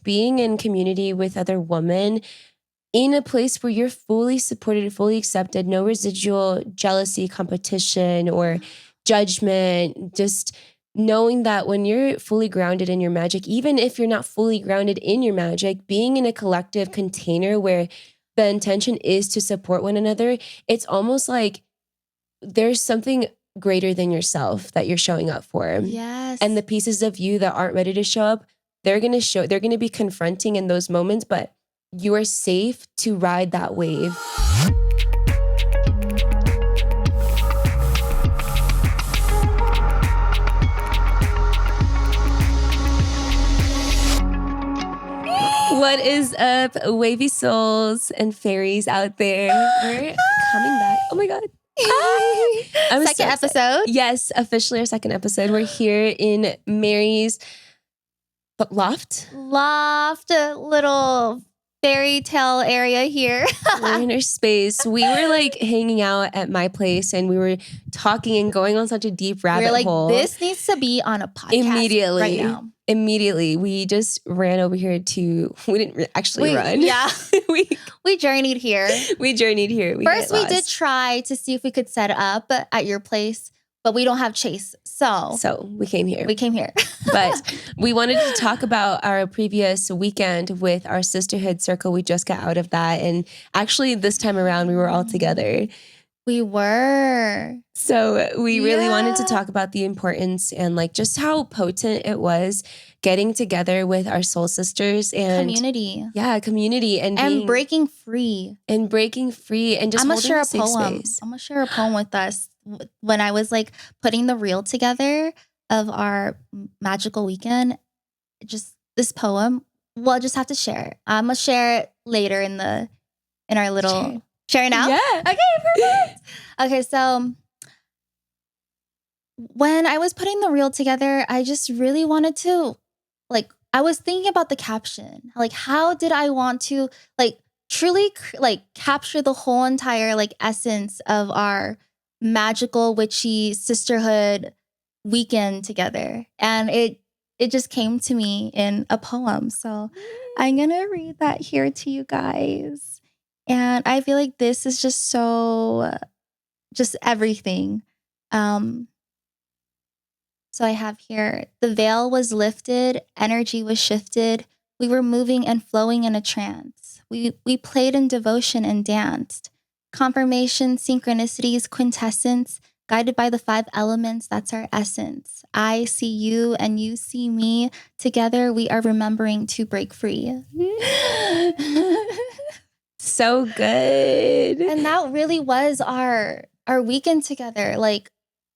being in community with other women in a place where you're fully supported, fully accepted, no residual jealousy, competition, or judgment. Just knowing that when you're fully grounded in your magic, even if you're not fully grounded in your magic, being in a collective container where the intention is to support one another, it's almost like there's something greater than yourself that you're showing up for. Yes. And the pieces of you that aren't ready to show up, they're going to be confronting in those moments, but you are safe to ride that wave. What is up, wavy souls and fairies out there? We're coming back. Oh my God. Second episode? Yes, officially our second episode. We're here in Mary's loft. Little fairy tale area here. We're in her space. We were like hanging out at my place and we were talking and going on such a deep rabbit hole. This needs to be on a podcast right now. Immediately, we just ran over here to, we didn't actually run. Yeah. we journeyed here. We journeyed here. First, we did try to see if we could set up at your place, but we don't have Chase. So we came here. But we wanted to talk about our previous weekend with our sisterhood circle. We just got out of that. And actually, this time around, we were all together. We were. So we really wanted to talk about the importance and like just how potent it was getting together with our soul sisters and community. Yeah, community and breaking free. And just holding a safe space. I'm gonna share a poem with us. When I was like putting the reel together of our magical weekend, just this poem, we'll just have to share it. I'm gonna share it later in our little share now. Yeah. Okay, perfect. Okay, so when I was putting the reel together, I just really wanted to I was thinking about the caption. Like, how did I want to truly capture the whole entire essence of our magical witchy sisterhood weekend together, and it just came to me in a poem. So I'm gonna read that here to you guys, and I feel like this is just just everything. So I have here: the veil was lifted, energy was shifted, we were moving and flowing in a trance, we played in devotion and danced. Confirmation, synchronicities, quintessence, guided by the 5 elements, that's our essence. I see you and you see me. Together we are remembering to break free. So good. And that really was our weekend together.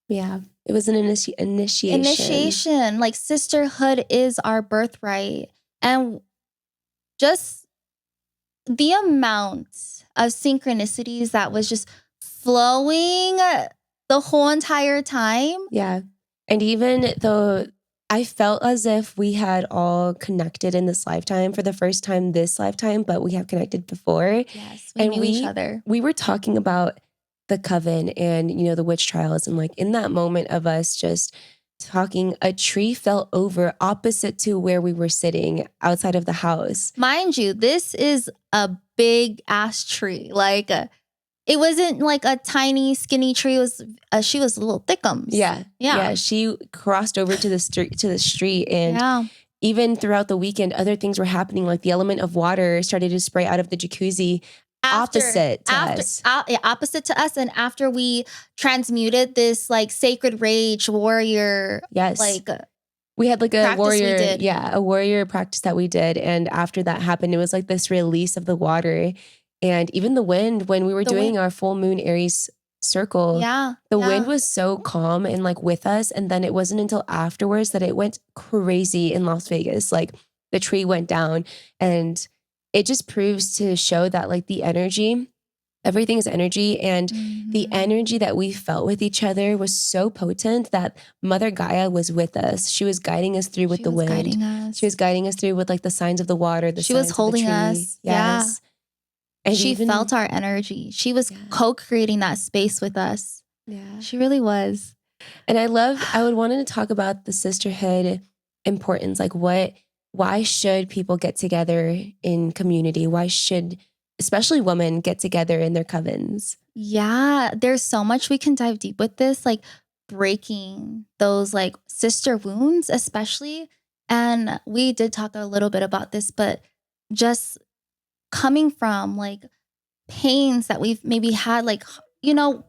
Yeah, it was an initiation. Initiation. Sisterhood is our birthright. And just the amount of synchronicities that was just flowing the whole entire time. Yeah. And even though I felt as if we had all connected in this lifetime for the first time this lifetime, but we have connected before. Yes, we knew each other. We were talking about the coven and, the witch trials. And in that moment of us just talking, a tree fell over opposite to where we were sitting outside of the house. Mind you, this is a big ass tree. It wasn't a tiny skinny tree. It was she was a little thickums. Yeah. She crossed over to the street, and even throughout the weekend, other things were happening. Like the element of water started to spray out of the jacuzzi. Opposite to us. And after we transmuted this sacred rage warrior, we had a warrior, a warrior practice that we did. And after that happened, it was this release of the water and even the wind. When we were doing our full moon Aries circle, the wind was so calm and with us. And then it wasn't until afterwards that it went crazy in Las Vegas. The tree went down, and it just proves to show that the energy, everything is energy. And the energy that we felt with each other was so potent that Mother Gaia was with us. She was guiding us through with the wind. She was guiding us through with the signs of the water. She was holding us. Yes. And she felt our energy. She was co-creating that space with us. Yeah. She really was. And I would wanted to talk about the sisterhood importance, what why should people get together in community? Why should especially women get together in their covens? Yeah, there's so much we can dive deep with this, like breaking those like sister wounds, especially. And we did talk a little bit about this, but just coming from like pains that we've maybe had, like, you know,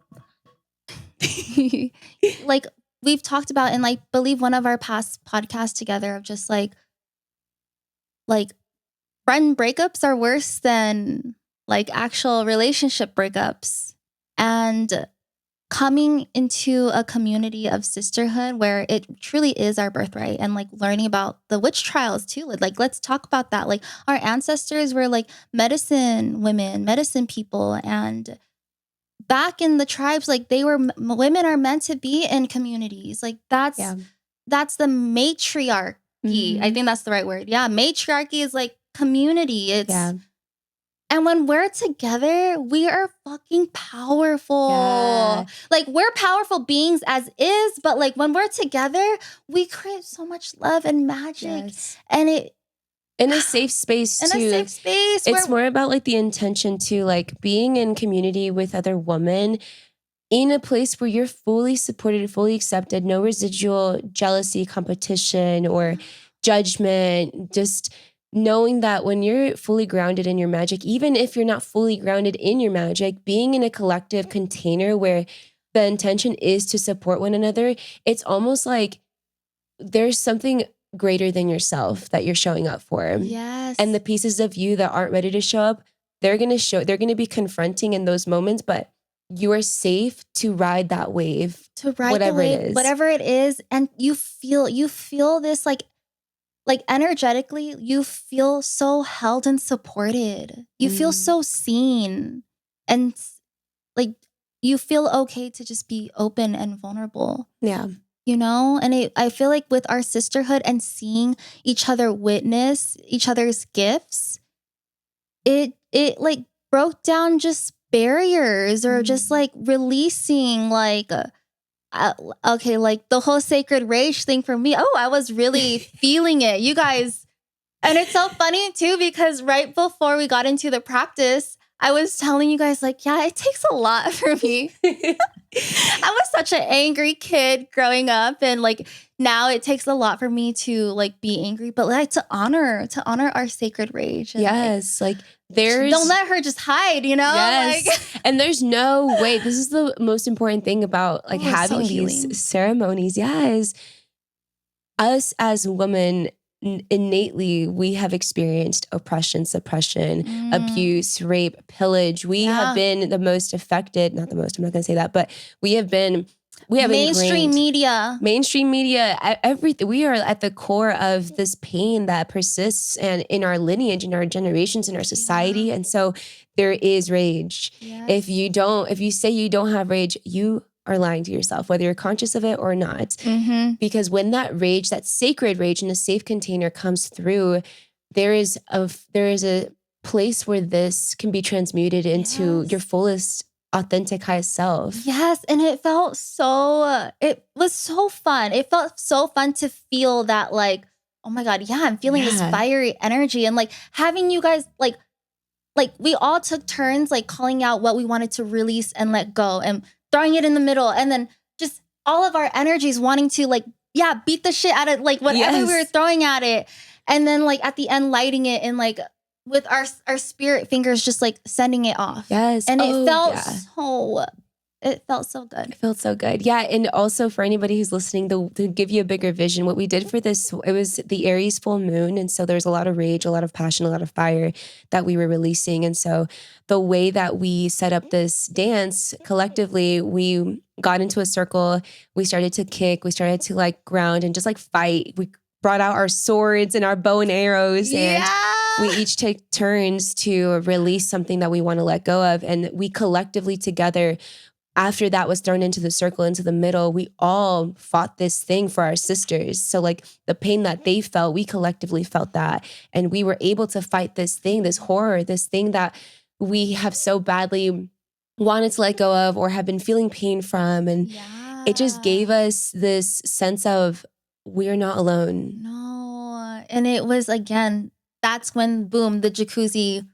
like we've talked about in like, believe one of our past podcasts together of just like friend breakups are worse than like actual relationship breakups. And coming into a community of sisterhood where it truly is our birthright, and like learning about the witch trials too. Like let's talk about that. Like our ancestors were like medicine women, medicine people. And back in the tribes, like they were, women are meant to be in communities. Like that's the matriarchy. Mm-hmm. I think that's the right word. Yeah. Matriarchy is like community. It's and when we're together, we are fucking powerful. Yeah. Like we're powerful beings as is, but like when we're together, we create so much love and magic. Yes. And it in a safe space too. In a safe space. It's more about like the intention to like being in community with other women in a place where you're fully supported, fully accepted, no residual jealousy, competition, or judgment. Just knowing that when you're fully grounded in your magic, even if you're not fully grounded in your magic, being in a collective container where the intention is to support one another, it's almost like there's something greater than yourself that you're showing up for. Yes. And the pieces of you that aren't ready to show up, they're going to be confronting in those moments, but you are safe to ride that wave. To ride whatever the wave, it is. Whatever it is. And you feel this like energetically, you feel so held and supported. You feel so seen. And like you feel okay to just be open and vulnerable. Yeah. You know? And I feel like with our sisterhood and seeing each other witness each other's gifts, it like broke down just barriers or just like releasing like okay, like the whole sacred rage thing for me. Oh, I was really feeling it, you guys. And it's so funny too, because right before we got into the practice, I was telling you guys like, yeah, it takes a lot for me. I was such an angry kid growing up, and like now it takes a lot for me to like be angry, but like to honor our sacred rage. And yes, like there's don't let her just hide, you know? Yes. Like, and there's no way. This is the most important thing about like having these ceremonies. Yes. Us as women, innately, we have experienced oppression, suppression, abuse, rape, pillage. We have been the most affected, not the most, I'm not going to say that, but we have mainstream media, everything. We are at the core of this pain that persists and in our lineage, in our generations, in our society. Yeah. And so there is rage. Yes. If you say you don't have rage, you are lying to yourself, whether you're conscious of it or not. Mm-hmm. Because when that rage, that sacred rage in a safe container comes through, there is a place where this can be transmuted into your fullest authentic highest self. Yes. And it was so fun. It felt so fun to feel that like, oh my God, yeah, I'm feeling this fiery energy. And like having you guys like we all took turns like calling out what we wanted to release and let go and throwing it in the middle. And then just all of our energies wanting to like, beat the shit out of like whatever we were throwing at it. And then like at the end, lighting it and like with our spirit fingers just like sending it off. Yes. And it felt so good. It felt so good. Yeah. And also for anybody who's listening, to give you a bigger vision, what we did for this, it was the Aries full moon. And so there's a lot of rage, a lot of passion, a lot of fire that we were releasing. And so the way that we set up this dance collectively, we got into a circle, we started to kick, we started to like ground and just like fight. We brought out our swords and our bow and arrows, and we each take turns to release something that we want to let go of. And we collectively together, after that was thrown into the circle, into the middle, we all fought this thing for our sisters. So like the pain that they felt, we collectively felt that. And we were able to fight this thing, this horror, this thing that we have so badly wanted to let go of or have been feeling pain from. And it just gave us this sense of we're not alone. No, And it was, again, that's when, boom, the jacuzzi.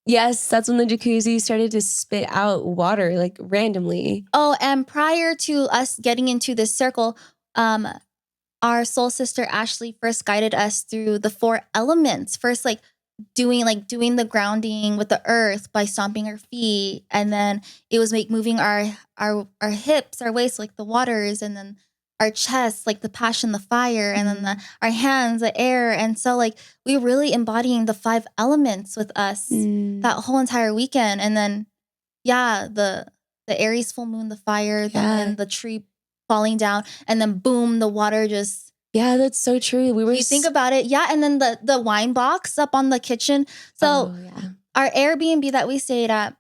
Yes, that's when the jacuzzi started to spit out water, like randomly. Oh, and prior to us getting into this circle, our soul sister Ashley first guided us through the 4 elements. First, doing the grounding with the earth by stomping our feet, and then it was moving our hips, our waist, like the waters, and then our chest, like the passion, the fire, and then our hands, the air. And so we were really embodying the 5 elements with us that whole entire weekend. And then the Aries full moon, the fire, and the tree falling down, and then boom, the water just. Yeah, that's so true. You think about it. Yeah. And then the wine box up on the kitchen. So our Airbnb that we stayed at,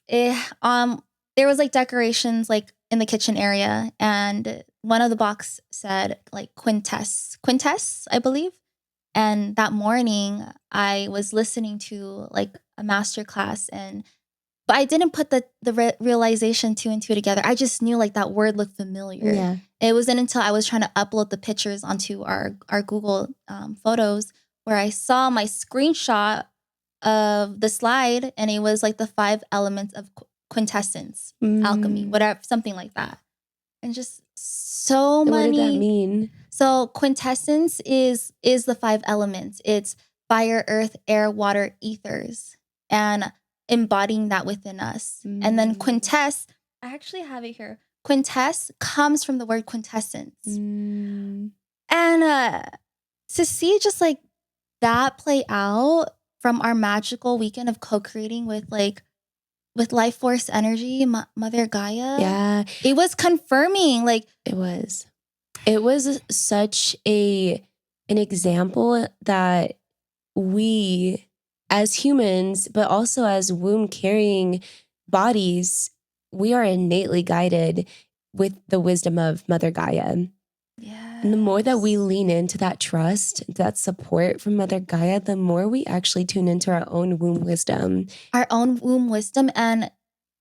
there was decorations in the kitchen area. And one of the box said Quintess, I believe. And that morning I was listening to a master class, but I didn't put the realization 2 and 2 together. I just knew that word looked familiar. Yeah. It wasn't until I was trying to upload the pictures onto our Google Photos where I saw my screenshot of the slide, and it was the 5 elements of quintessence, alchemy, whatever, something like that. And just so many. What did that mean? So quintessence is the 5 elements. It's fire, earth, air, water, ethers, and embodying that within us. And then quintess, I actually have it here. Quintess comes from the word quintessence. And to see just that play out from our magical weekend of co-creating with life force energy, Mother Gaia. Yeah. It was confirming. It was such an example that we as humans, but also as womb carrying bodies, we are innately guided with the wisdom of Mother Gaia. Yes. And the more that we lean into that trust, that support from Mother Gaia, the more we actually tune into our own womb wisdom. Our own womb wisdom, and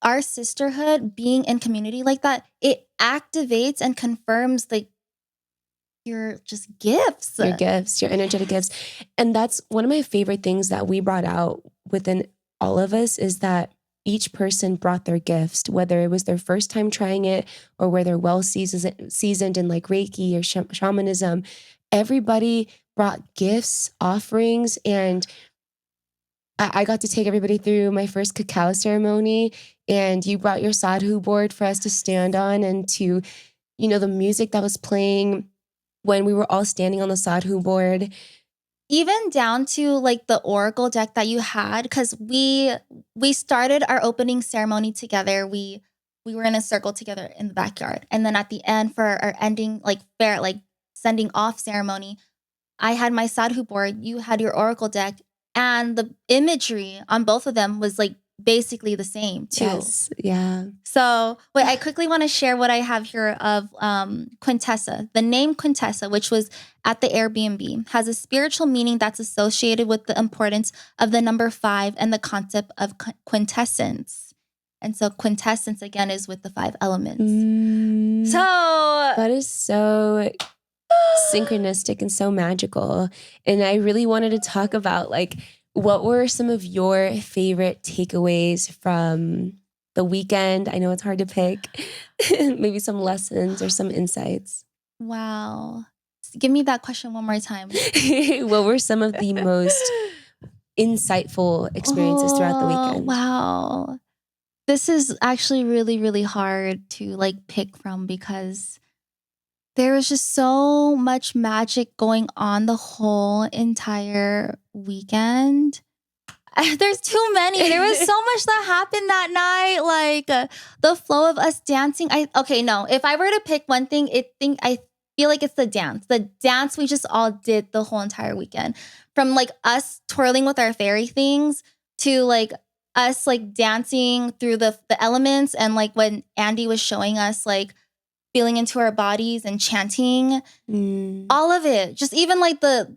our sisterhood, being in community like that, it activates and confirms your just gifts. Your gifts, your energetic gifts. And that's one of my favorite things that we brought out within all of us, is that each person brought their gifts, whether it was their first time trying it or where they're well seasoned in Reiki or shamanism. Everybody brought gifts, offerings, and I got to take everybody through my first cacao ceremony, and you brought your sadhu board for us to stand on, and to, the music that was playing when we were all standing on the sadhu board. Even down to the oracle deck that you had, because we started our opening ceremony together. We were in a circle together in the backyard, and then at the end for our ending sending off ceremony, I had my sadhu board, you had your oracle deck, and the imagery on both of them was basically the same too. Yes, yeah. So wait, I quickly want to share what I have here of Quintessa. The name Quintessa, which was at the Airbnb, has a spiritual meaning that's associated with the importance of the number 5 and the concept of quintessence. And so quintessence, again, is with the 5 elements. So that is so synchronistic and so magical. And I really wanted to talk about what were some of your favorite takeaways from the weekend? I know it's hard to pick. Maybe some lessons or some insights. Wow. Give me that question one more time. What were some of the most insightful experiences throughout the weekend? Wow. This is actually really, really hard to pick from, because there was just so much magic going on the whole entire weekend. There's too many. There was so much that happened that night. The flow of us dancing. If I were to pick one thing, I feel like it's the dance. The dance we just all did the whole entire weekend. From us twirling with our fairy things to us dancing through the elements, and when Andy was showing us feeling into our bodies and chanting, all of it. Just even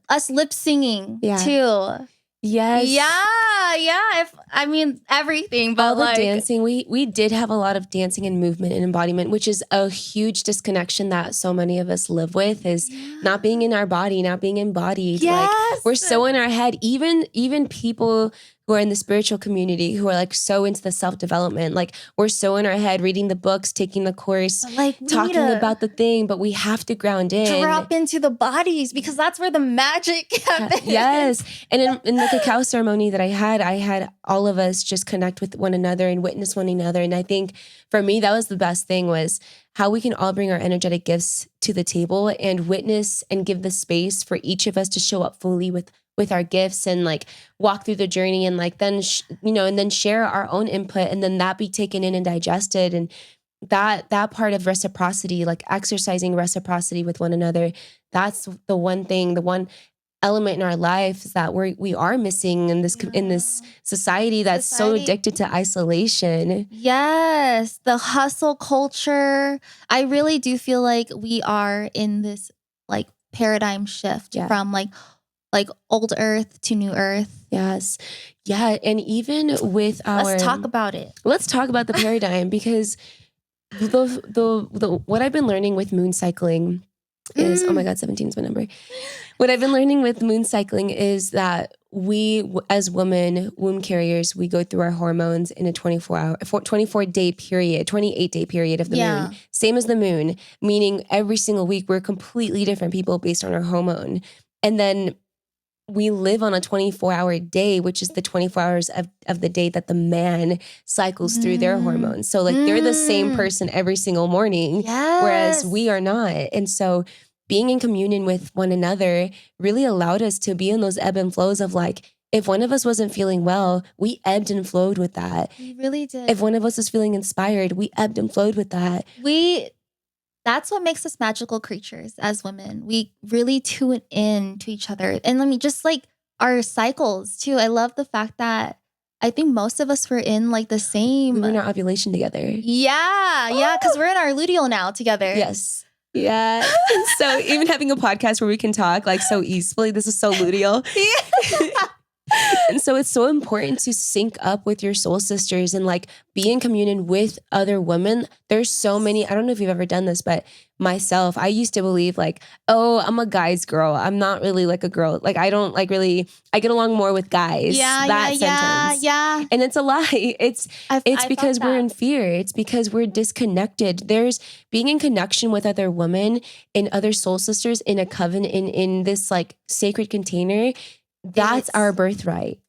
us lip singing too. Yes. Yeah. I mean everything, but all the dancing. We did have a lot of dancing and movement and embodiment, which is a huge disconnection that so many of us live with, is not being in our body, not being embodied. Yes. Like, we're so in our head. Even people who are in the spiritual community, who are like so into the self-development, like we're so in our head, reading the books, taking the course, like talking about the thing, but we have to ground in. Drop into the bodies, because that's where the magic happens. Yes. And in the cacao ceremony that I had all of us just connect with one another and witness one another. And I think for me, that was the best thing, was how we can all bring our energetic gifts to the table and witness and give the space for each of us to show up fully with our gifts, and like walk through the journey, and like then, and then share our own input, and then that be taken in and digested. And that part of reciprocity, like exercising reciprocity with one another, that's the one thing, the one element in our life that we are missing in this society that's so addicted to isolation. Yes, the hustle culture. I really do feel like we are in this like paradigm shift from like old earth to new earth. Yes. Yeah. And even with let's talk about it. Let's talk about the paradigm, because the what I've been learning with moon cycling is, oh my God, 17 is my number. What I've been learning with moon cycling is that we, as women, womb carriers, we go through our hormones in a 24-day period, 28-day period of the moon. Same as the moon, meaning every single week we're completely different people based on our hormone. And then we live on a 24-hour day, which is the 24 hours of the day that the man cycles through their hormones. So like they're the same person every single morning, whereas we are not. And so being in communion with one another really allowed us to be in those ebb and flows of like, if one of us wasn't feeling well, we ebbed and flowed with that. We really did. If one of us was feeling inspired, we ebbed and flowed with that. That's what makes us magical creatures as women. We really tune in to each other. And just like our cycles too. I love the fact that I think most of us were in like the same. We were in our ovulation together. Yeah. Because we're in our luteal now together. Yes. Yeah. So even having a podcast where we can talk like so easily, this is so luteal. And so it's so important to sync up with your soul sisters and like be in communion with other women. There's so many, I don't know if you've ever done this, but myself, I used to believe like, oh, I'm a guy's girl. I'm not really like a girl. Like I don't like really, I get along more with guys. Yeah. And it's a lie. It's because we're in fear. It's because we're disconnected. There's being in connection with other women and other soul sisters in a covenant, in this like sacred container. That's our birthright.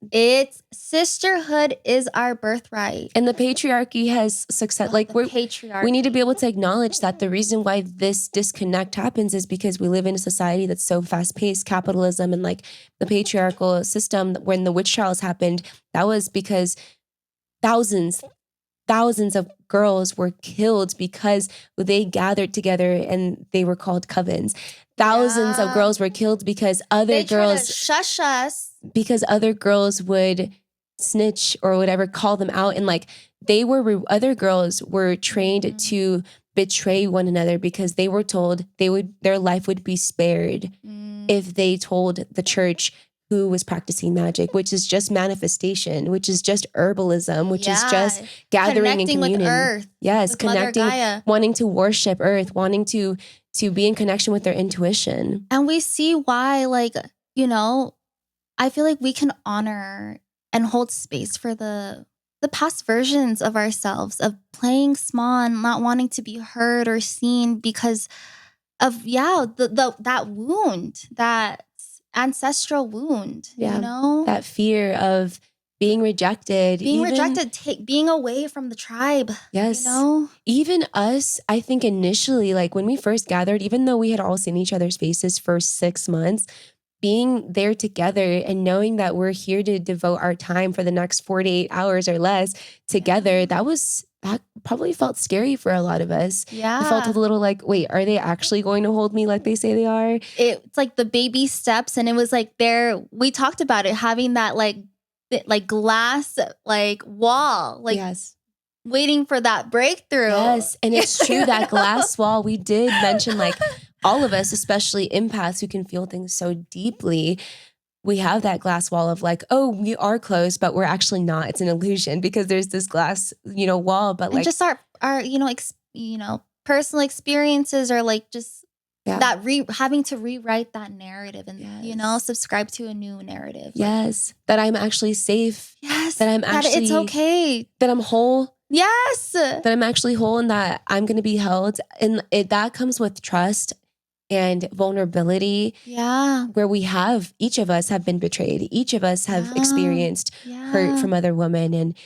Sisterhood is our birthright. And the patriarchy has success. We need to be able to acknowledge that the reason why this disconnect happens is because we live in a society that's so fast paced, capitalism, and like the patriarchal system. When the witch trials happened, that was because thousands of girls were killed because they gathered together and they were called covens. Thousands of girls were killed because other girls shush us, because other girls would snitch or whatever, call them out, and like other girls were trained to betray one another because they were told their life would be spared if they told the church who was practicing magic, which is just manifestation, which is just herbalism, which is just gathering in communion. With Earth, yes, with connecting, wanting to worship Earth, wanting to be in connection with their intuition. And we see why, like, I feel like we can honor and hold space for the past versions of ourselves, of playing small and not wanting to be heard or seen because of that wound, that ancestral wound, that fear of being rejected, being away from the tribe. Yes. Even us, I think initially, like when we first gathered, even though we had all seen each other's faces for 6 months, being there together and knowing that we're here to devote our time for the next 48 hours or less together, that probably felt scary for a lot of us. Yeah. It felt a little like, wait, are they actually going to hold me like they say they are? It's like the baby steps. And it was like we talked about it, having that like glass, like wall, like waiting for that breakthrough. Yes. And it's true, that glass wall, we did mention like all of us, especially empaths who can feel things so deeply, we have that glass wall of like, oh, we are close, but we're actually not. It's an illusion because there's this glass, wall. But and just our personal experiences are like just that having to rewrite that narrative and subscribe to a new narrative. Yes, that I'm actually safe. Yes, that I'm actually it's okay. That I'm whole. Yes, that I'm actually whole and that I'm going to be held, and that comes with trust and vulnerability. Yeah, where each of us have been betrayed. Each of us have experienced hurt from other women, and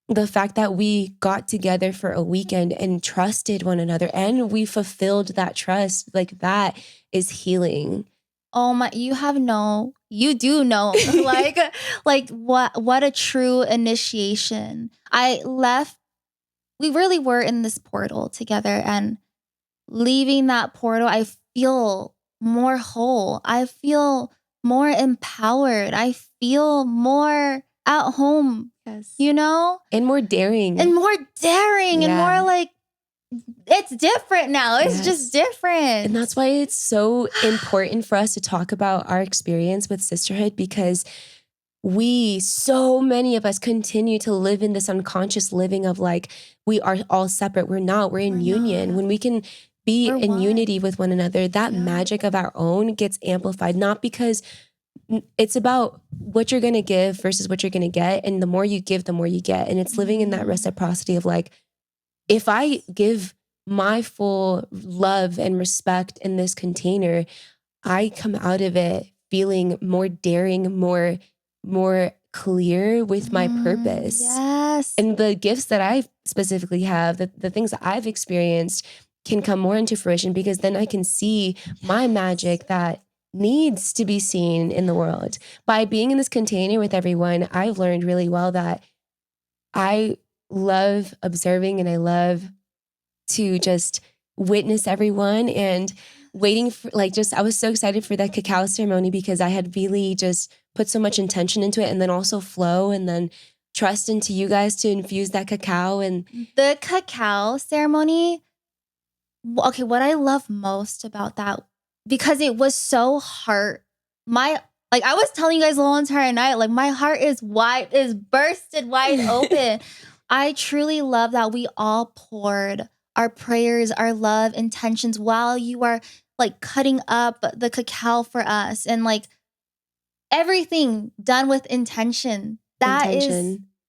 the fact that we got together for a weekend and trusted one another and we fulfilled that trust, like that is healing. Oh my, you do know like what a true initiation. We really were in this portal together, and leaving that portal, I feel more whole. I feel more empowered. I feel more at home. Yes. And more daring. And more like, it's different now. It's just different. And that's why it's so important for us to talk about our experience with sisterhood, because so many of us continue to live in this unconscious living of like, we are all separate. We're not. We're in union. When we can be in unity with one another, that magic of our own gets amplified, not because it's about what you're going to give versus what you're going to get. And the more you give, the more you get. And it's living in that reciprocity of like, if I give my full love and respect in this container, I come out of it feeling more daring, more clear with my purpose. Yes. And the gifts that I specifically have, the things that I've experienced can come more into fruition, because then I can see my magic that needs to be seen in the world. By being in this container with everyone, I've learned really well that I love observing and I love to just witness everyone, and waiting for I was so excited for that cacao ceremony because I had really just put so much intention into it, and then also flow and then trust into you guys to infuse that cacao. And the cacao ceremony, okay, what I love most about that, because it was so I was telling you guys the whole entire night, like my heart is bursted wide open. I truly love that we all poured our prayers, our love, intentions while you are like cutting up the cacao for us, and like everything done with intention.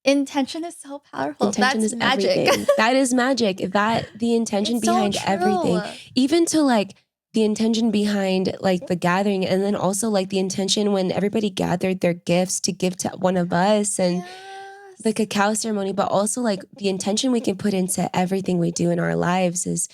Intention is so powerful. Intention is magic. Everything. That is magic. The intention it's behind so everything, even to like the intention behind like the gathering, and then also like the intention when everybody gathered their gifts to give to one of us, and the cacao ceremony, but also like the intention we can put into everything we do in our lives is,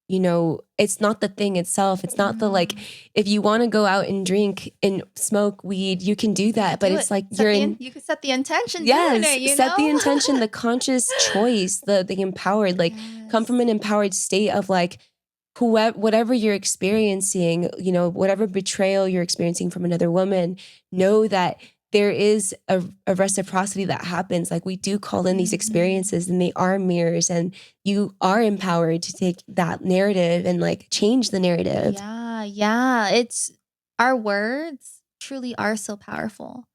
it's not the thing itself. It's not the like, if you want to go out and drink and smoke weed, you can do that. But it's like you can set the intention. Yes, set the intention, the conscious choice, the empowered, like come from an empowered state of like, whatever you're experiencing, whatever betrayal you're experiencing from another woman, know that there is a reciprocity that happens. Like we do call in these experiences, and they are mirrors, and you are empowered to take that narrative and like change the narrative. Yeah. It's our words truly are so powerful.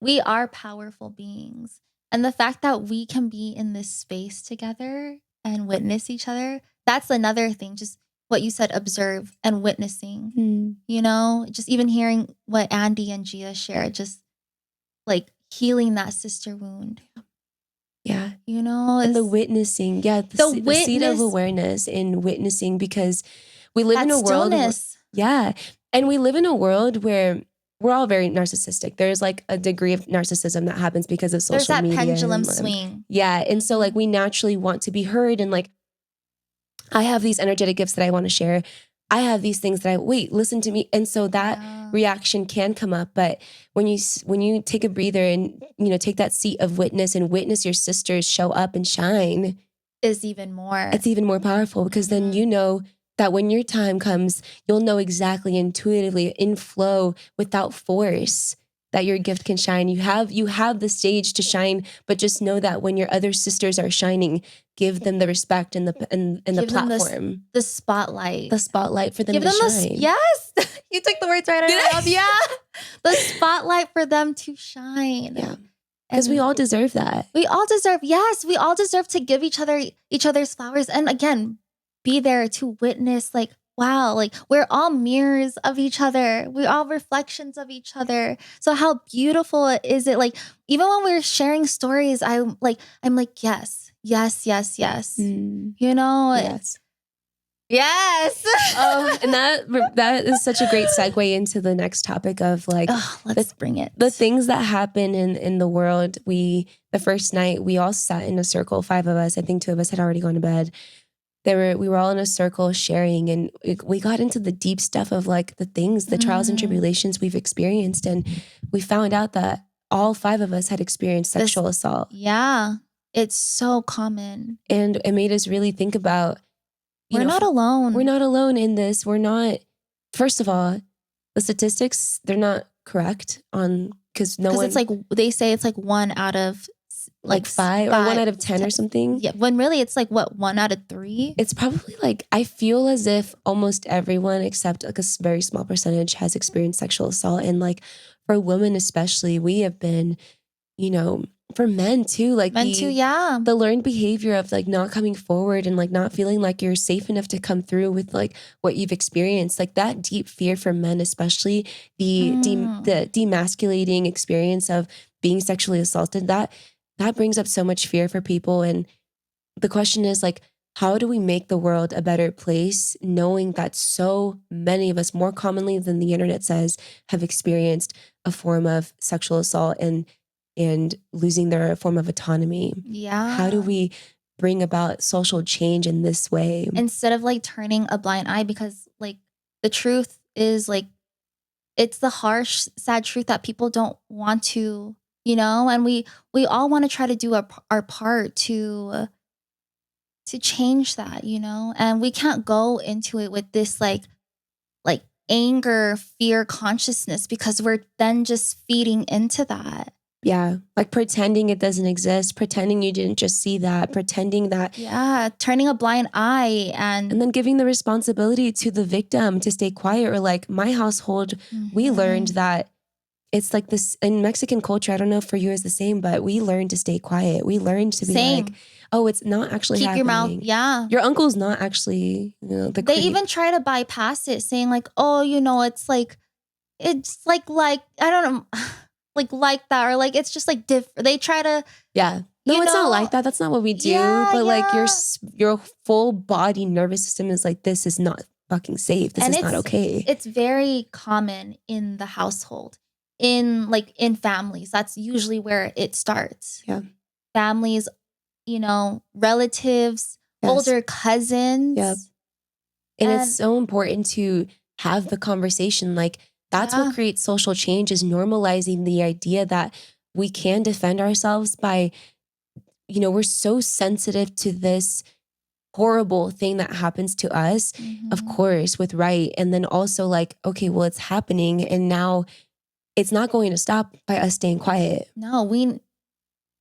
We are powerful beings. And the fact that we can be in this space together and witness each other, that's another thing. Just what you said, observe and witnessing, just even hearing what Andy and Gia shared, just like healing that sister wound. Yeah. And the witnessing. Yeah. The seed of awareness in witnessing, because we live in a world. And we live in a world where we're all very narcissistic. There's like a degree of narcissism that happens because of social media. There's that pendulum swing. Yeah. And so like we naturally want to be heard, and like I have these energetic gifts that I want to share. I have these things that listen to me. And so that reaction can come up. But when you take a breather and, take that seat of witness and witness your sisters show up and shine, it's even more powerful, because then you know that when your time comes, you'll know exactly, intuitively, in flow, without force, that your gift can shine. You have the stage to shine, but just know that when your other sisters are shining, give them the respect and the platform, the spotlight for them give to them shine. Yes, you took the words right out of my mouth. Yeah, the spotlight for them to shine. Yeah, because we all deserve that. We all deserve to give each other's flowers, and again, be there to witness. Like, wow, like we're all mirrors of each other. We're all reflections of each other. So how beautiful is it? Like, even when we're sharing stories, I'm like, yes. You know? Yes. Oh, and that is such a great segue into the next topic of like, let's bring it. The things that happen in the world. The first night we all sat in a circle, 5 of us. I think 2 of us had already gone to bed. We were all in a circle sharing, and we got into the deep stuff of like the things, the trials and tribulations we've experienced. And we found out that all 5 of us had experienced sexual assault. Yeah. It's so common. And it made us really think about, we're not alone. We're not alone in this. We're not, first of all, the statistics, they're not correct because it's like, they say it's like 1 out of like 5 or 1 out of 10 or something. Yeah, when really it's like what, 1 out of 3? It's probably like, I feel as if almost everyone except like a very small percentage has experienced sexual assault. And like for women especially, we have been, for men too, like the learned behavior of like not coming forward and like not feeling like you're safe enough to come through with like what you've experienced, like that deep fear for men, especially the demasculating experience of being sexually assaulted, that brings up so much fear for people. And the question is like, how do we make the world a better place, knowing that so many of us, more commonly than the internet says, have experienced a form of sexual assault and losing their form of autonomy? Yeah. How do we bring about social change in this way? Instead of like turning a blind eye, because like the truth is like, it's the harsh, sad truth that people don't want to, and we all want to try to do our part to change that, and we can't go into it with this like anger, fear, consciousness, because we're then just feeding into that. Yeah, like pretending it doesn't exist, pretending you didn't just see that, pretending that. Yeah, turning a blind eye and then giving the responsibility to the victim to stay quiet. Or like my household, we learned that it's like this in Mexican culture. I don't know if for you is the same, but we learned to stay quiet. We learned to be like, oh, it's not actually keep happening. Your mouth. Yeah. Your uncle's not actually, they even try to bypass it, saying like, oh, it's like, I don't know, like that, or like, it's just like different. They try to, no, it's not like that. That's not what we do. But like your full body nervous system is like, this is not fucking safe. This is not okay. It's very common in the household. In families, that's usually where it starts. Yeah. Families, relatives, older cousins. Yep. And it's so important to have the conversation. Like that's what creates social change, is normalizing the idea that we can defend ourselves by, we're so sensitive to this horrible thing that happens to us, of course, with right. And then also like, okay, well, it's happening. And now it's not going to stop by us staying quiet. No,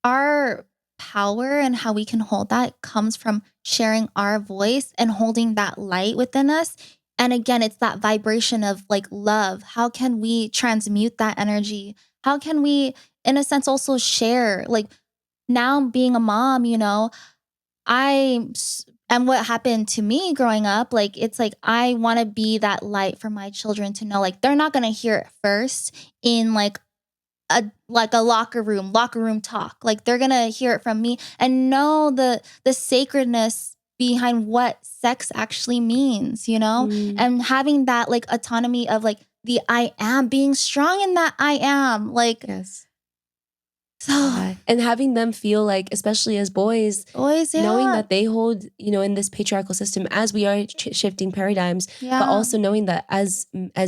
our power and how we can hold that comes from sharing our voice and holding that light within us. And again, it's that vibration of like love. How can we transmute that energy? How can we, in a sense, also share? Like now being a mom, and what happened to me growing up, like, it's like, I want to be that light for my children to know, like, they're not going to hear it first in like a locker room talk. Like they're going to hear it from me and know the sacredness behind what sex actually means, and having that like autonomy of like the I am, being strong in that I am, like, yes. So, and having them feel like, especially as boys, knowing that they hold, in this patriarchal system, as we are shifting paradigms, but also knowing that as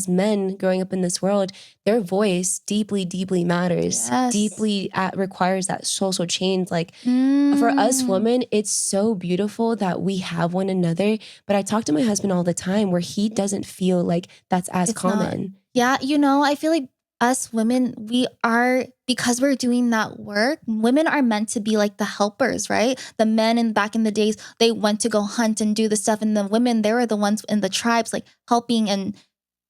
men growing up in this world, their voice deeply, deeply matters, deeply requires that social change. Like for us women, it's so beautiful that we have one another. But I talk to my husband all the time where he doesn't feel like that's as common. Yeah, I feel like us women, because we're doing that work, women are meant to be like the helpers, right? The men back in the days, they went to go hunt and do the stuff. And the women, they were the ones in the tribes, like helping and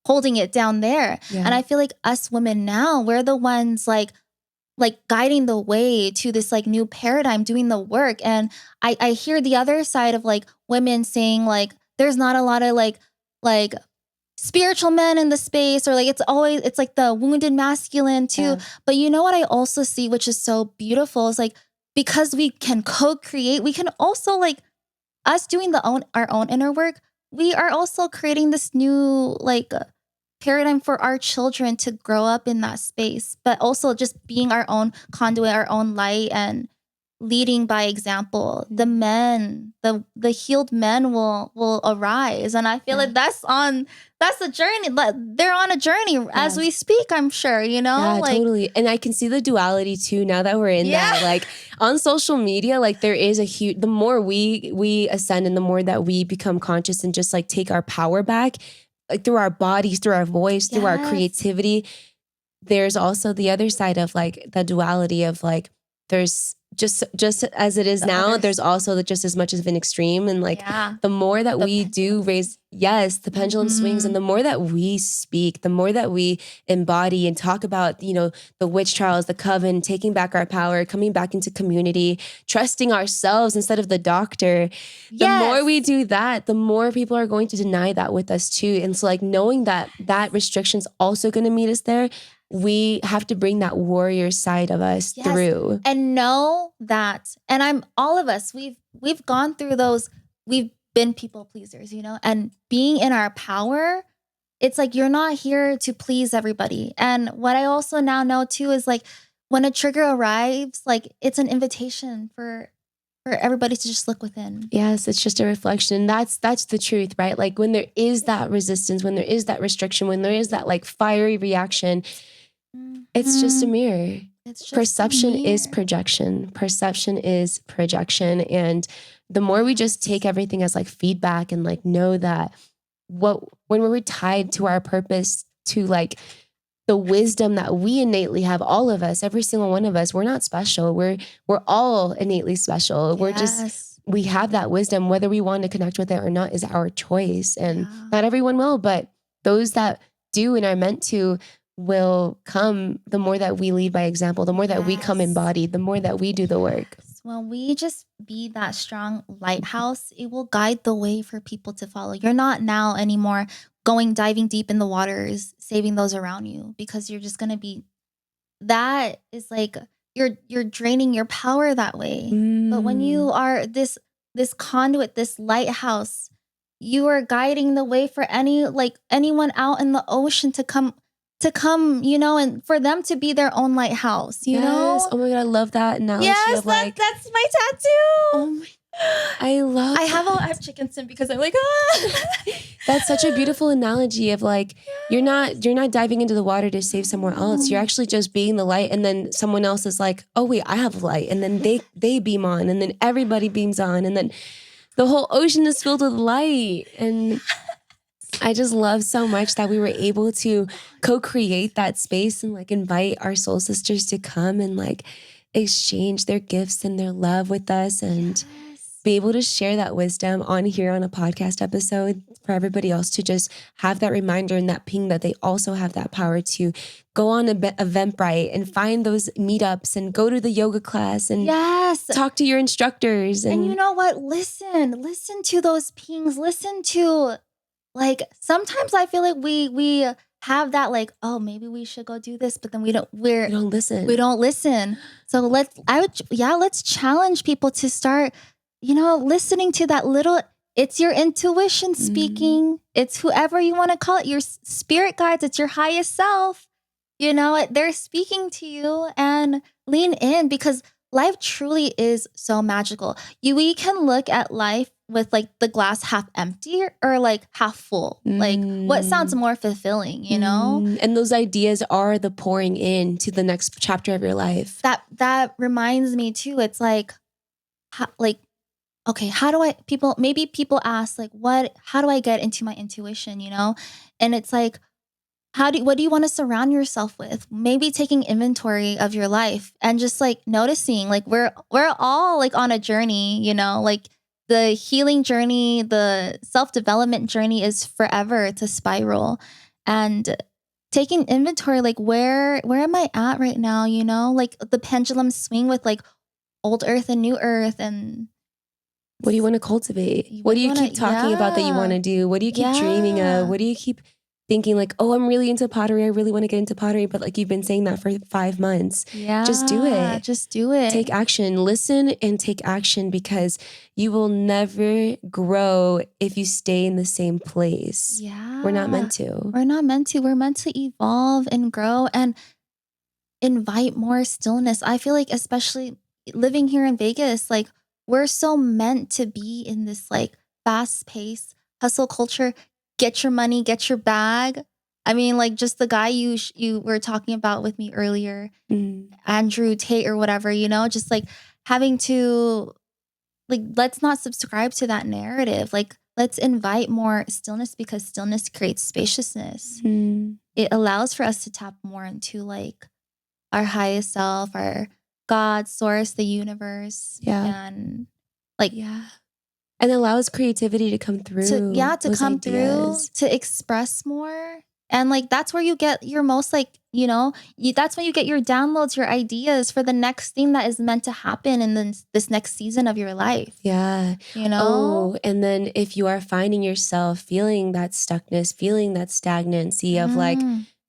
holding it down there. Yeah. And I feel like us women now, we're the ones like guiding the way to this like new paradigm, doing the work. And I hear the other side of like women saying like, there's not a lot of like spiritual men in the space, or like it's like the wounded masculine too. Yeah. But you know what I also see, which is so beautiful, is like, because we can co-create, we can also like us doing our own inner work, we are also creating this new like paradigm for our children to grow up in that space, but also just being our own conduit, our own light, and leading by example. The men, the healed men will arise. And I feel like that's the journey. They're on a journey as we speak, I'm sure, you know? Yeah, like, totally. And I can see the duality too, now that we're in that, like on social media, like there is a huge, the more we ascend and the more that we become conscious and just like take our power back, like through our bodies, through our voice, through our creativity, there's also the other side of like the duality of like, there's just as it is now, there's also just as much of an extreme. And like the more that we do raise, the pendulum swings. And the more that we speak, the more that we embody and talk about, you know, the witch trials, the coven, taking back our power, coming back into community, trusting ourselves instead of the doctor. The more we do that, the more people are going to deny that with us too. And so like knowing that restriction's also going to meet us there, we have to bring that warrior side of us through. And know that, and all of us, we've gone through those, we've been people pleasers, you know, and being in our power, it's like, you're not here to please everybody. And what I also now know too, is like when a trigger arrives, like it's an invitation for everybody to just look within. Yes, it's just a reflection. That's the truth, right? Like when there is that resistance, when there is that restriction, when there is that like fiery reaction, it's just a mirror. Perception is projection. Perception is projection. And the more we just take everything as like feedback and like know that when we're tied to our purpose, to like the wisdom that we innately have, all of us, every single one of us, we're not special. We're all innately special. We're just, we have that wisdom, whether we want to connect with it or not is our choice. And not everyone will, but those that do and are meant to will come the more that we lead by example, the more that we come embodied, the more that we do the work. When we just be that strong lighthouse, it will guide the way for people to follow. You're not now anymore diving deep in the waters, saving those around you, because you're just going to be, that is like, you're draining your power that way. But when you are this conduit, this lighthouse, you are guiding the way for anyone out in the ocean to come, you know, and for them to be their own lighthouse, you know? Oh my God, I love that analogy. Yes, that's my tattoo. Oh my, I have chicken skin because I'm like, That's such a beautiful analogy of like, you're not diving into the water to save someone else. You're actually just being the light. And then someone else is like, oh wait, I have light. And then they beam on, and then everybody beams on. And then the whole ocean is filled with light. And I just love so much that we were able to co-create that space and like invite our soul sisters to come and like exchange their gifts and their love with us, and be able to share that wisdom on here on a podcast episode for everybody else to just have that reminder and that ping that they also have that power to go on Eventbrite and find those meetups and go to the yoga class and talk to your instructors. And you know what? Listen to those pings. Listen to, like, sometimes I feel like we have that like, oh, maybe we should go do this, but then we don't listen. We don't listen. So let's challenge people to start, you know, listening to that little, it's your intuition speaking. It's whoever you want to call it, your spirit guides, it's your highest self. You know, they're speaking to you, and lean in, because life truly is so magical. We can look at life with like the glass half empty or like half full. Like what sounds more fulfilling, you know? And those ideas are the pouring in to the next chapter of your life. That reminds me too. It's like, okay, maybe people ask like, how do I get into my intuition, you know? And it's like, what do you want to surround yourself with? Maybe taking inventory of your life and just like noticing, like we're all like on a journey, you know, like the healing journey, the self-development journey is forever. It's a spiral. And taking inventory, like where am I at right now? You know, like the pendulum swing with like old earth and new earth. And what do you want to cultivate? What do you keep talking about that you want to do? What do you keep dreaming of? What do you keep thinking like, oh, I'm really into pottery. I really want to get into pottery. But like you've been saying that for 5 months. Yeah. Just do it. Just do it. Take action. Listen and take action, because you will never grow if you stay in the same place. Yeah. We're not meant to. We're not meant to. We're meant to evolve and grow and invite more stillness. I feel like, especially living here in Vegas, like we're so meant to be in this like fast pace hustle culture. Get your money, get your bag. I mean, like just the guy you were talking about with me earlier, Andrew Tate or whatever, you know, just like having to like, let's not subscribe to that narrative. Like, let's invite more stillness, because stillness creates spaciousness. It allows for us to tap more into like our highest self, our God, source, the universe. And like, and allows creativity to come through. To come through, to express more. And like, that's where you get your most like, you know, that's when you get your downloads, your ideas for the next thing that is meant to happen in this next season of your life. Yeah. You know? Oh, and then if you are finding yourself feeling that stuckness, feeling that stagnancy of like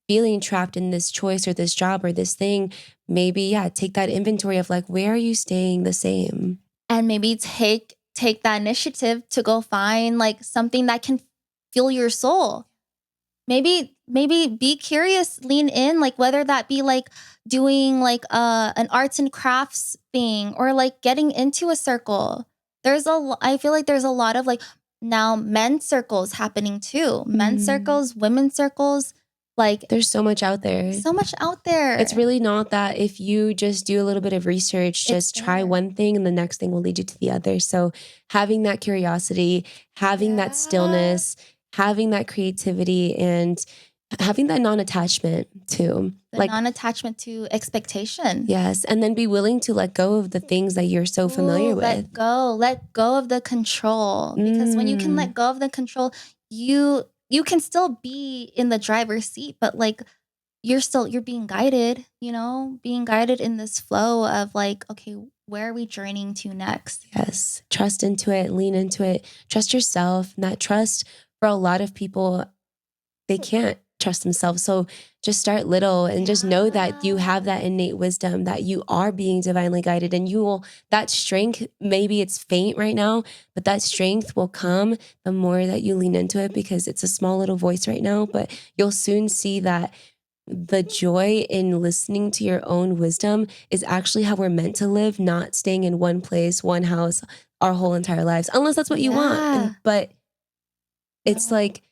feeling trapped in this choice or this job or this thing, maybe, take that inventory of like, where are you staying the same? And maybe take that initiative to go find like something that can fuel your soul. Maybe be curious, lean in, like whether that be like doing like an arts and crafts thing or like getting into a circle. I feel like there's a lot of like now men's circles happening too. Men's circles, women's circles. Like there's so much out there. So much out there. It's really not that if you just do a little bit of research, just try one thing and the next thing will lead you to the other. So having that curiosity, having that stillness, having that creativity, and having that non-attachment too. Like non-attachment to expectation. Yes. And then be willing to let go of the things that you're so familiar with. Let go of the control. Because when you can let go of the control, you can still be in the driver's seat, but like you're being guided, you know, being guided in this flow of like, okay, where are we journeying to next? Yes. Trust into it, lean into it, trust yourself. And that trust, for a lot of people, they can't trust themselves. So just start little and just know that you have that innate wisdom, that you are being divinely guided, and that strength, maybe it's faint right now, but that strength will come the more that you lean into it, because it's a small little voice right now, but you'll soon see that the joy in listening to your own wisdom is actually how we're meant to live, not staying in one place, one house, our whole entire lives, unless that's what you want. But it's like,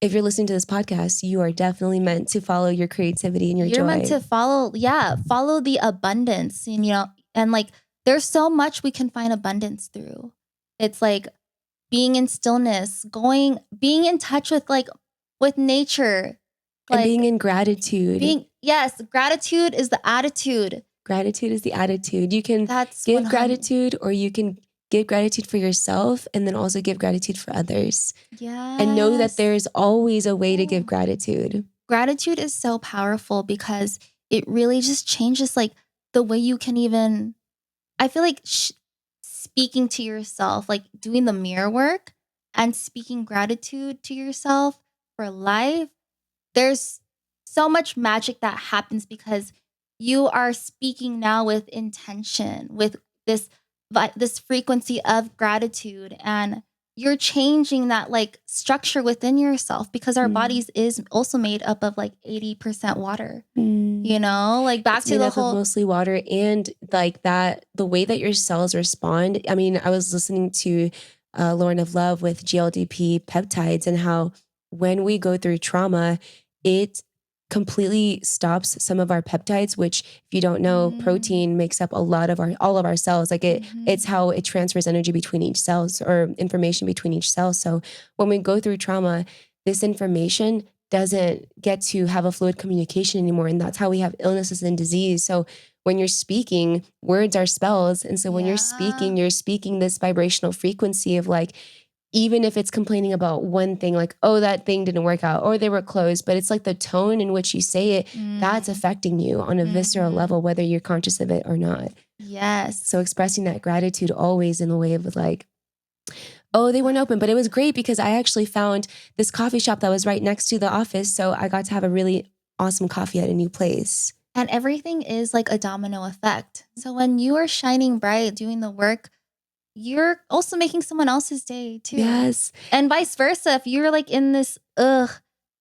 if you're listening to this podcast, you are definitely meant to follow your creativity and your joy. You're meant to follow the abundance, and, you know, and like, there's so much we can find abundance through. It's like being in stillness, being in touch with nature. And being in gratitude. Gratitude is the attitude. Gratitude is the attitude. You can give gratitude, or you can give gratitude for yourself and then also give gratitude for others. Yeah. And know that there's always a way to give gratitude. Gratitude is so powerful because it really just changes like the way you can even, I feel like speaking to yourself, like doing the mirror work and speaking gratitude to yourself for life. There's so much magic that happens because you are speaking now with intention, with this frequency of gratitude, and you're changing that like structure within yourself, because our bodies is also made up of like 80% water. You know, like back to the whole mostly water, and like that the way that your cells respond. I mean, I was listening to Lauren of Love with GLDP peptides, and how when we go through trauma, it completely stops some of our peptides, which, if you don't know, protein makes up all of our cells. Like it's how it transfers energy between each cells, or information between each cell. So when we go through trauma, this information doesn't get to have a fluid communication anymore. And that's how we have illnesses and disease. So when you're speaking, words are spells. And so when you're speaking this vibrational frequency of like, even if it's complaining about one thing, like, oh, that thing didn't work out or they were closed, but it's like the tone in which you say it, that's affecting you on a visceral level, whether you're conscious of it or not. Yes. So expressing that gratitude always in the way of like, oh, they weren't open, but it was great because I actually found this coffee shop that was right next to the office. So I got to have a really awesome coffee at a new place. And everything is like a domino effect. So when you are shining bright, doing the work, you're also making someone else's day too. Yes. And vice versa. If you're like in this,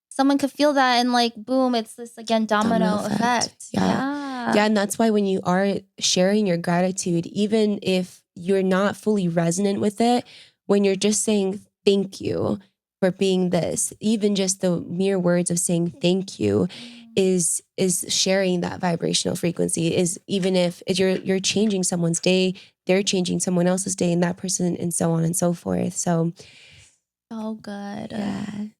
someone could feel that and like, boom, it's this again, domino effect. Yeah. And that's why when you are sharing your gratitude, even if you're not fully resonant with it, when you're just saying thank you for being this, even just the mere words of saying thank you is sharing that vibrational frequency. Is even if you're changing someone's day, they're changing someone else's day, and that person, and so on and so forth. So good.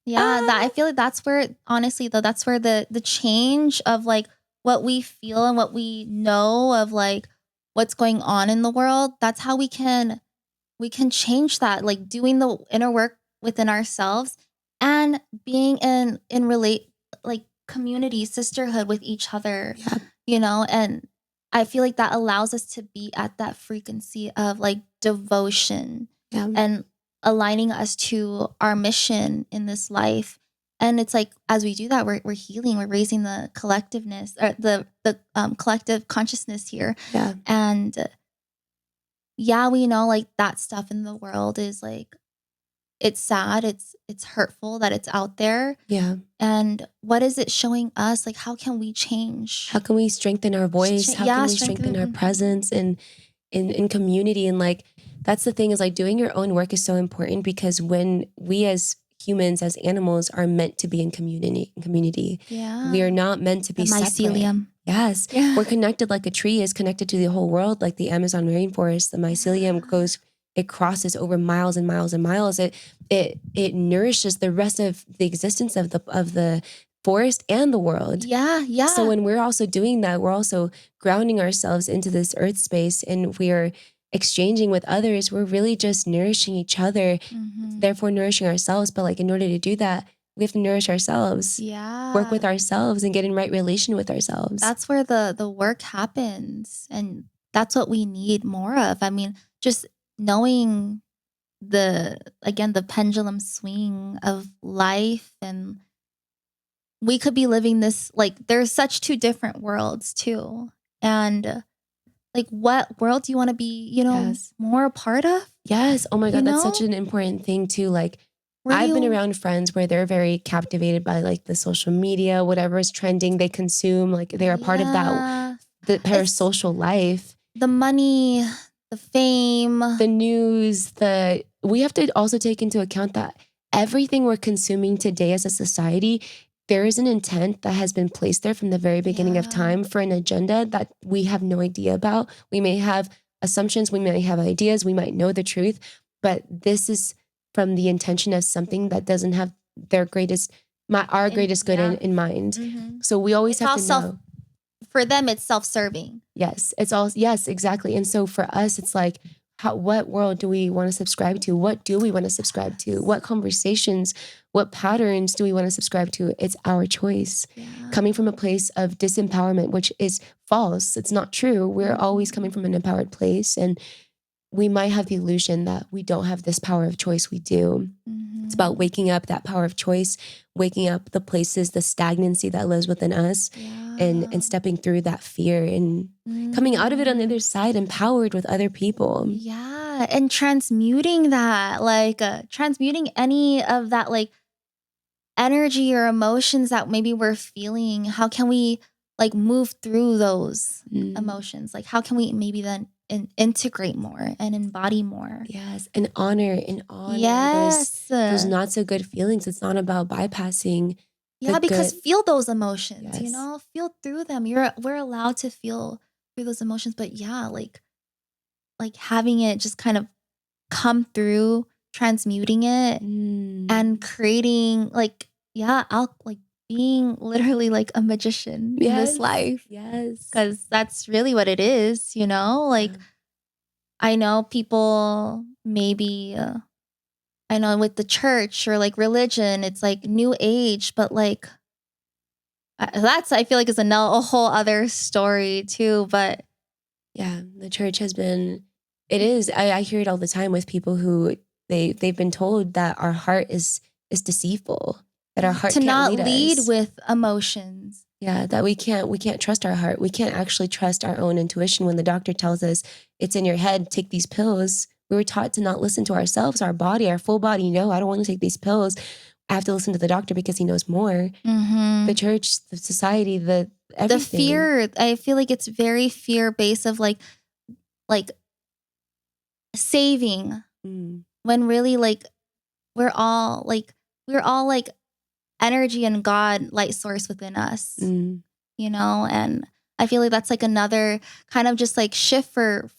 Yeah. That I feel like that's where, honestly though, that's where the change of like what we feel and what we know of like what's going on in the world, that's how we can change that, like doing the inner work within ourselves and being in like community, sisterhood with each other, and I feel like that allows us to be at that frequency of like devotion and aligning us to our mission in this life. And it's like, as we do that, we're healing, we're raising the collectiveness or the collective consciousness here. And we know like that stuff in the world is like, it's sad, it's hurtful that it's out there. And what is it showing us? Like, how can we change? How can we strengthen our voice? How can we strengthen our presence in community? And like, that's the thing is like doing your own work is so important because when we as humans, as animals are meant to be in community, we are not meant to be the mycelium. Separate. We're connected like a tree is connected to the whole world, like the Amazon rainforest. The mycelium it crosses over miles and miles and miles. It nourishes the rest of the existence of the forest and the world. So when we're also doing that, we're also grounding ourselves into this earth space and we're exchanging with others. We're really just nourishing each other, therefore nourishing ourselves. But like in order to do that, we have to nourish ourselves, work with ourselves and get in right relation with ourselves. That's where the work happens. And that's what we need more of. I mean, just knowing the pendulum swing of life, and we could be living this, like there's such two different worlds too. And like, what world do you want to be, more a part of? Yes. Oh my God. That's such an important thing too. Like I've been around friends where they're very captivated by like the social media, whatever is trending, they consume, like they're a part of that, the parasocial life. The money, the fame, the news, we have to also take into account that everything we're consuming today as a society, there is an intent that has been placed there from the very beginning of time for an agenda that we have no idea about. We may have assumptions, we may have ideas, we might know the truth, but this is from the intention of something that doesn't have our greatest good in mind. So we always have to know. For them, it's self-serving. Yes, exactly. And so for us, it's like, what world do we want to subscribe to? What do we want to subscribe to? What conversations, what patterns do we want to subscribe to? It's our choice. Coming from a place of disempowerment, which is false. It's not true. We're always coming from an empowered place. And we might have the illusion that we don't have this power of choice. We do. It's about waking up that power of choice, waking up the places, the stagnancy that lives within us. And stepping through that fear and coming out of it on the other side, empowered with other people. And transmuting that, like transmuting any of that like energy or emotions that maybe we're feeling. How can we like move through those emotions? Like how can we maybe then integrate more and embody more? And honor those not so good feelings. It's not about bypassing. Because feel those emotions, feel through them. We're allowed to feel through those emotions, but like having it just kind of come through, transmuting it and creating like like being literally like a magician in this life. Yes. Because that's really what it is, you know? Like, I know people maybe, I know with the church or like religion, it's like new age, but like, I feel like is a whole other story too. But yeah, the church has been, it is, I hear it all the time with people who they've been told that our heart is deceitful, that our heart to can't not lead us. with emotions. Yeah, that we can't trust our heart. We can't actually trust our own intuition when the doctor tells us it's in your head, take these pills. We were taught to not listen to ourselves, our body, our full body. No, I don't want to take these pills. I have to listen to the doctor because he knows more. The church, the society, everything. The fear, I feel like it's very fear-based of like saving when really like we're all like energy and God light source within us, you know? And I feel like that's like another kind of just like shift for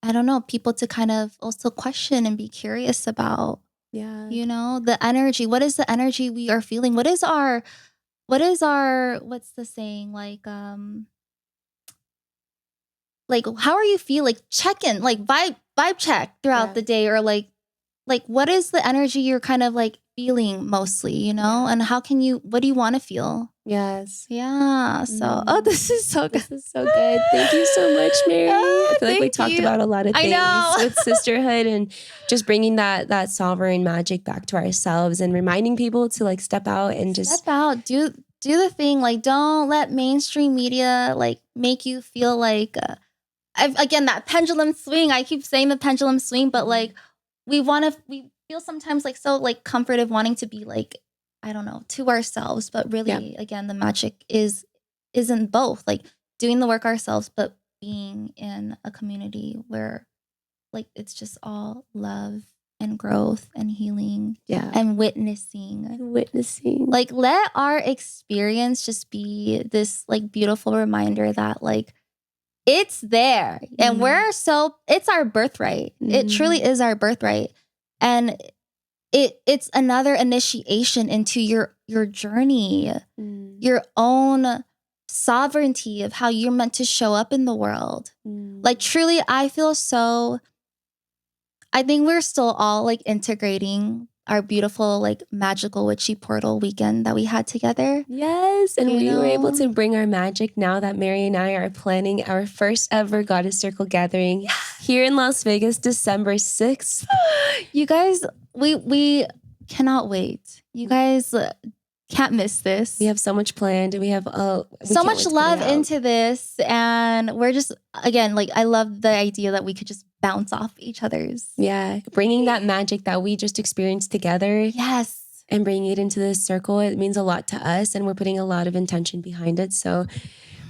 I don't know, people to kind of also question and be curious about, you know, the energy. What is the energy we are feeling? What is our, what's the saying? Like how are you feel? Like check in, like vibe check throughout the day, or like what is the energy you're kind of like feeling mostly, you know? And what do you want to feel? Yes. Yeah. So, this is so good. This is so good. Thank you so much, Mary. I feel like we talked about a lot of things with sisterhood and just bringing that sovereign magic back to ourselves and reminding people to like step out and just step out, do the thing. Like, don't let mainstream media like make you feel like, again, that pendulum swing. I keep saying the pendulum swing, but like we feel sometimes like so like comforted wanting to be like, I don't know, to ourselves, but really again, the magic isn't both, like doing the work ourselves, but being in a community where like it's just all love and growth and healing and witnessing. Like let our experience just be this like beautiful reminder that like it's there and it's our birthright. It truly is our birthright. And it's another initiation into your journey, your own sovereignty of how you're meant to show up in the world. Like truly, I think we're still all like integrating our beautiful, like magical witchy portal weekend that we had together. Yes. And we were able to bring our magic now that Mary and I are planning our first ever Goddess Circle gathering here in Las Vegas, December 6th. You guys, we cannot wait. You guys can't miss this. We have so much planned. We have so much love into this. And we're just, again, like I love the idea that we could just bounce off each other's. Yeah. Bringing that magic that we just experienced together. Yes. And bringing it into this circle. It means a lot to us and we're putting a lot of intention behind it. So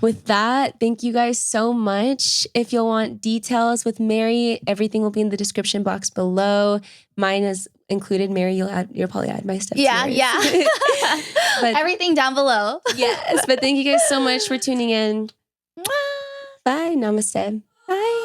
with that, thank you guys so much. If you'll want details with Mary, everything will be in the description box below. Mine is included. Mary, you'll probably add my stuff. Yeah. But everything down below. Yes. But thank you guys so much for tuning in. Bye. Namaste. Bye.